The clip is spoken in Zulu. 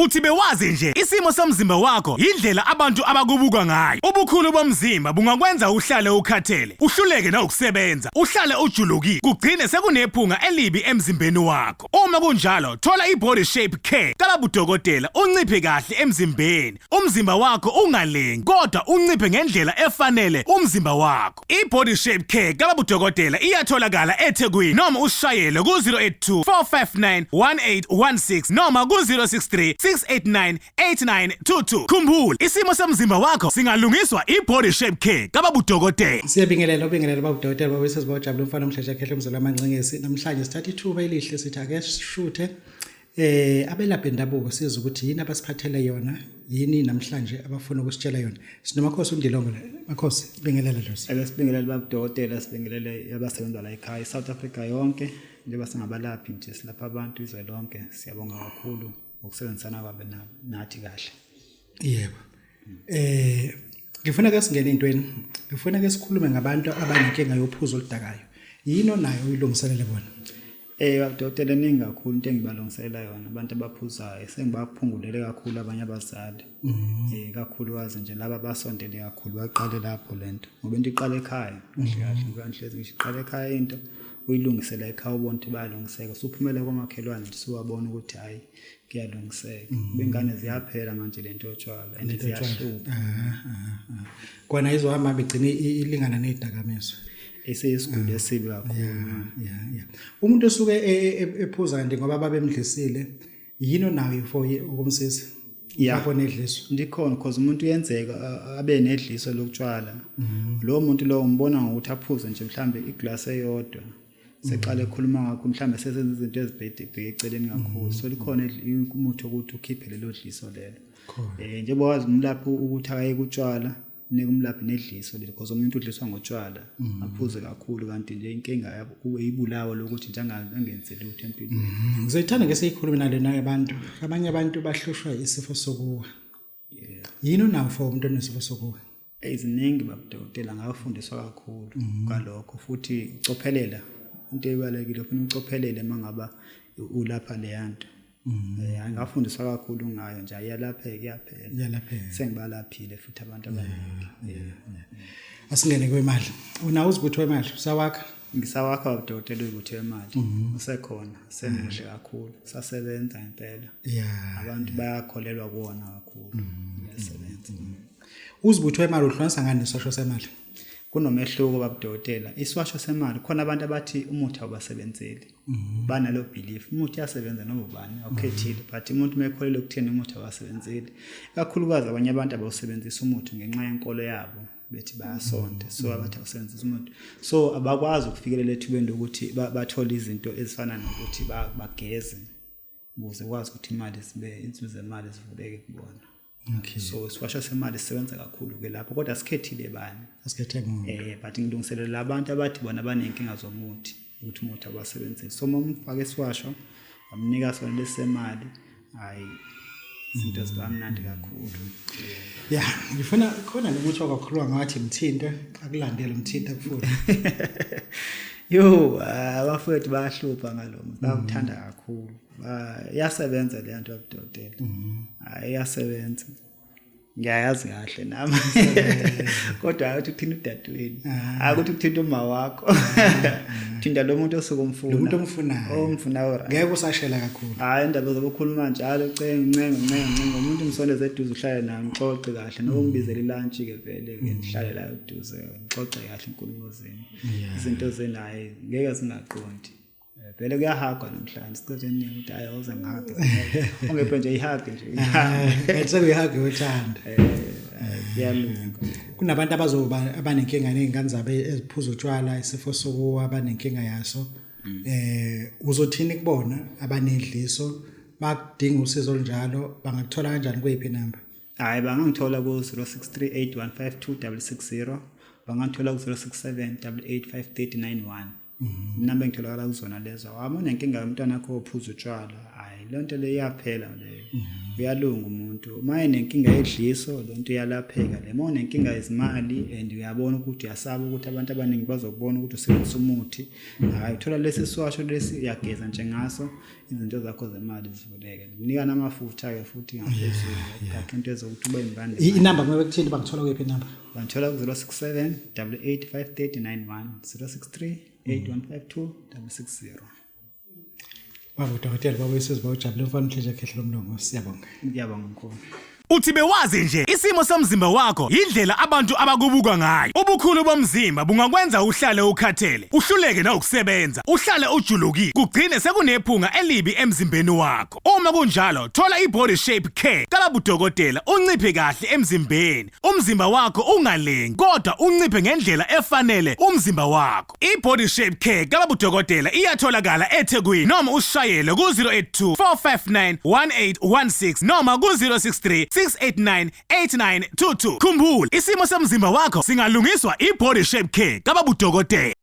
uthi bewazi nje isimo somzimba wakho indlela abantu abakubuka ngayo. Ubukhulu bomzimba bungakwenza uhlale ukhathele, uhluleke na ukusebenza, uhlale ujulukile, kugcine sekunephunga elibi emzimbeni wakho. Uma kunjalo, thola iBody Shape Care kababudokotela unciphe kahle emzimbeni. Umzimba wakho ungalengi kodwa unciphe ngendlela efanele umzimba wakho. iBody Shape Care kababudokotela iyatholakala eThekwini noma ushayele ku 082 459 1816 noma ku 063 689 8922. Khumbula, isimo somzimba wakho singalungiswa iBody Shape Care kababudokotela. Siyabingelela babudokotela babesizibawujabula umfana omhlanje khehle umzolo amancengesi. Namhlanje sithatha ithuba elihle sithi ake sishuthe abelaphi bendabuko siza ukuthi yini abasiphathele yona, yini namhlanje abafuna ukusitshela yona. Sinomakhosi uNdilongo la. Makhosi, bingelela Dlozi. Ake sibingelele babudokotela, sibingelele abasebenza la ekhaya South Africa yonke, njengoba singabalaphi nje silapha abantu izwe lonke. Siyabonga kakhulu ukusebenzisana kwabe nathi kahle. Yebo. Ngifuna ke singene entweni. Ngifuna ke sikhulume ngabantu abanenkinga yophuzo oludakayo. Yini nayo uyilungiselele bona? Babudokotela ningi kakhulu into engibalungisela yona, abantu abaphuzayo sengibaphungulele kakhulu abanye abazali. Kakhulukazi nje laba basondele kakhulu baqale lapho lento. Ngoba into iqala ekhaya, kahle kanhlezi ngisho iqala ekhaya into uyilungisela ekhaya ubona ukuthi bayalungiseka. Usuphumela kwamakhelwane nje suwabona ukuthi hayi kuyalungiseka. Bengane ziyaphela manje lento yotshwala and ziyahlupa. Kwana izohamba begcine ilingana nezidakamizwa. Eseyisiguli esibi kakhulu. Yeah. Umuntu osuke ephuza kanti ngoba babemdlisile, yini nayo for ukumsisa? Lapho nedliso. Ndikhona because umuntu uyenzeka abe nedliso lokutshwala. Lo muntu lo umbona ngokuthi aphuze nje mhlambe iglass eyodwa. Seqale ekhuluma ngakho mhlambe sesenza izinto ezibheke eceleni kakhulu. So likhona umuthi ukuthi ukhiphe lelo dliso lelo. Njengoba wazi umlaphi ukuthi akaye kutshwala nekumlaphi nedliso lelo because umuntu udliswa ngotshwala aphuze kakhulu kanti nje inkinga yabo uyibulawa lokuthi njenganga angenzeli lutho empilweni. Ngizoyithanda ke siyikhuluma nale naye abantu. Abanye abantu bahlushwa isifo sokuwa. Yini nawo for umuntu onesifo sokuwa? Eziningi babudokotela ngafundiswa kakhulu ngalokho futhi ucophelela into ebalekile ufuna ucophelele mangaba ulapha le yanto. Ngafundiswa kakhulu ngayo nje ayalapheka iyaphela. Sengibalaphile futhi abantu abaningi. Asingene kwemali. Una uzibutho wemali usawakha? Ngisawakha babudokotela uzibutho wemali. Usekhona, semuhle kakhulu. Sasebenza impela. Abantu bayakholelwa kuona kakhulu. Uyasebenza. Uzibutho wemali uhlonisa ngani nesosho semali? Kunomehluko babudokotela. Iswasho semali khona abantu abathi umuthi awubasebenzeli. Banalo belief umuthi uyasebenza noma ubani awukhethile, but umuntu mekholele ukuthena umuthi awasebenzeli. Kakhulukazi abanye abantu abawusebenzisa umuthi ngenxa yenkolo yabo bethi bayasonda, so abathi awusebenzisa umuthi. So abakwazi ukufikelela ethubeni ukuthi bathole izinto ezifana nokuthi bageze ukuze kwazi ukuthi imali sibe inzuzo zemali zivuleke kubona. So iswasho semali sisebenza kakhulu ke lapho kodwa sikhethile bani. Asikhethe ngoba but ngilungiselela abantu abathi bona banenkinga zomuthi ukuthi umuthi abasebenzisi. So momfaka iswasho amnika sona lesemali hayi izinto zibamnandi kakhulu. Ngifuna khona ukuthi akakhuluma ngathi mthinte akulandela mthinte kufuthi. Abafowethu bayahlupha ngalomo bakuthanda kakhulu. Yasebenza le nto yabudokotela. Iyasebenza. Ngiyayazi kahle nami. Kodwa uthi uthina udadweni. Akuthi ukuthinta uma wakho. Thinta lo muntu osuke umfuna. Lo muntu omfunayo. Omfunayo. Ngeke usashela kakhulu. Indaba zokukhuluma njalo cenga umuntu umsondeze eduze uhlale naye ngixoxe kahle noma umbizele lunch ke vele ngihlale la eduze ngixoxe kahle inkulumo zenu. Izinto zenaye ngeke singaqondi. Vele kuyahagwa namhlanje siqoze nini ukuthi hayi awuze ngihage. Ungephe nje ihage nje. Bese kuyahage uthanda. Yalunga. Kunabantu abazoba abanenkinga nezingane zabo eziphuza utshwala isifo sokuwa abanenkinga yaso. Uzothini kubona abanedliso bakudinga usizo olunjalo bangakuthola kanjani kuyiphi number? Hayi bangangithola ku 0638152660 bangangithola ku 0678853091. Number ngitholakala kuzona lezo. Uma unenkinga yomntwana wakho ophuza utshwala hayi le nto le iyaphela le. uyalunga umuntu maye nenkinga yedliso lonto iyalapheka le uma unenkinga yezimali and uyabona ukuthi uyasaba ukuthi abantu abaningi bazobona ukuthi usebenzisa umuthi hayi uthola lesi siwasho lesi uyageza nje ngaso izinto zakho zemali zivuleke kunika namafutha ke futhi ngaphezulu kakho into ezokuthi ube imbande inamba uma bekuthini bangithola kephi inamba bangithola ku 067 885391 063 8152 660 Baba udokotela baba wesizwe bawujabule mfana Mhleja Khehle lomlungu siyabonga. Ngiyabonga mkhulu. Uthi bewazi nje isimo somzimba wakho indlela abantu abakubuka ngayo. Ubukhulu bomzimba bungakwenza uhlale ukhathele, uhluleke na ukusebenza, uhlale ujulukile, kugcine sekunephunga elibi emzimbeni wakho. Uma kunjalo, thola iBody Shape Care kababa udokotela unciphe kahle emzimbeni. Umzimba wakho ungalengi kodwa unciphe ngendlela efanele umzimba wakho. iBody Shape Care kababa udokotela iyatholakala eThekwini noma usishayele ku 082 459 1816 noma ku 063 6898922. Khumbula, isimo somzimba wakho singalungiswa iBody Shape Care kababa udokotela.